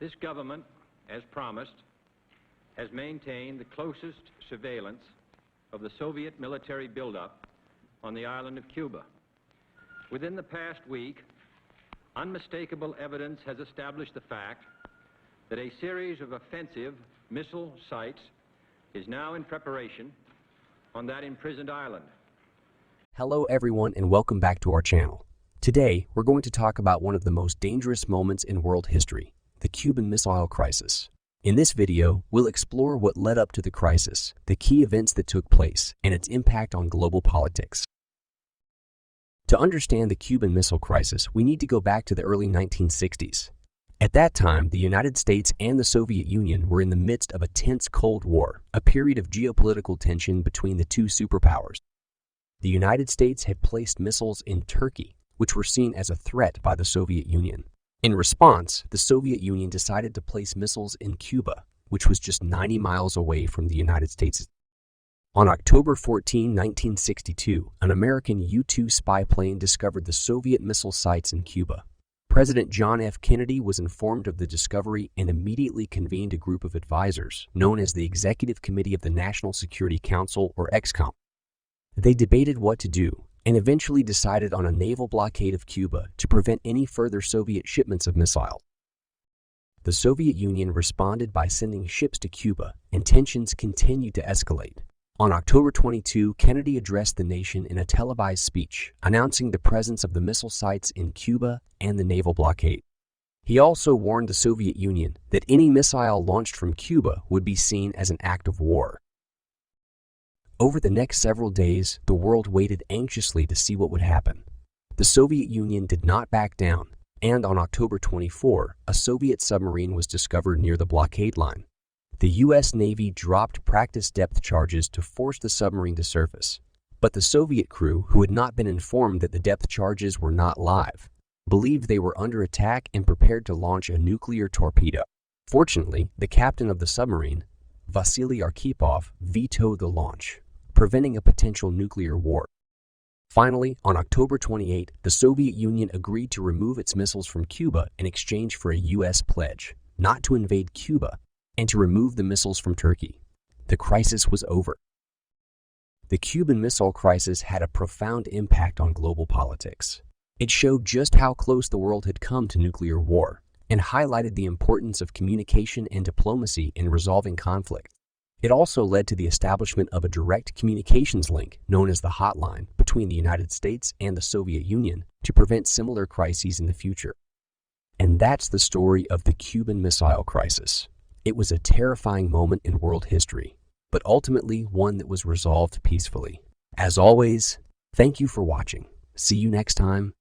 This government, as promised, has maintained the closest surveillance of the Soviet military buildup on the island of Cuba. Within the past week, unmistakable evidence has established the fact that a series of offensive missile sites is now in preparation on that imprisoned island. Hello everyone and welcome back to our channel. Today, we're going to talk about one of the most dangerous moments in world history, the Cuban Missile Crisis. In this video, we'll explore what led up to the crisis, the key events that took place, and its impact on global politics. To understand the Cuban Missile Crisis, we need to go back to the early 1960s. At that time, the United States and the Soviet Union were in the midst of a tense Cold War, a period of geopolitical tension between the two superpowers. The United States had placed missiles in Turkey, which were seen as a threat by the Soviet Union. In response, the Soviet Union decided to place missiles in Cuba, which was just 90 miles away from the United States. On October 14, 1962, an American U-2 spy plane discovered the Soviet missile sites in Cuba. President John F. Kennedy was informed of the discovery and immediately convened a group of advisors, known as the Executive Committee of the National Security Council, or EXCOM. They debated what to do, and eventually decided on a naval blockade of Cuba to prevent any further Soviet shipments of missiles. The Soviet Union responded by sending ships to Cuba, and tensions continued to escalate. On October 22, Kennedy addressed the nation in a televised speech, announcing the presence of the missile sites in Cuba and the naval blockade. He also warned the Soviet Union that any missile launched from Cuba would be seen as an act of war. Over the next several days, the world waited anxiously to see what would happen. The Soviet Union did not back down, and on October 24, a Soviet submarine was discovered near the blockade line. The U.S. Navy dropped practice depth charges to force the submarine to surface, but the Soviet crew, who had not been informed that the depth charges were not live, believed they were under attack and prepared to launch a nuclear torpedo. Fortunately, the captain of the submarine, Vasily Arkhipov, vetoed the launch, preventing a potential nuclear war. Finally, on October 28, the Soviet Union agreed to remove its missiles from Cuba in exchange for a U.S. pledge not to invade Cuba and to remove the missiles from Turkey. The crisis was over. The Cuban Missile Crisis had a profound impact on global politics. It showed just how close the world had come to nuclear war and highlighted the importance of communication and diplomacy in resolving conflict. It also led to the establishment of a direct communications link known as the hotline between the United States and the Soviet Union to prevent similar crises in the future. And that's the story of the Cuban Missile Crisis. It was a terrifying moment in world history, but ultimately one that was resolved peacefully. As always, thank you for watching. See you next time.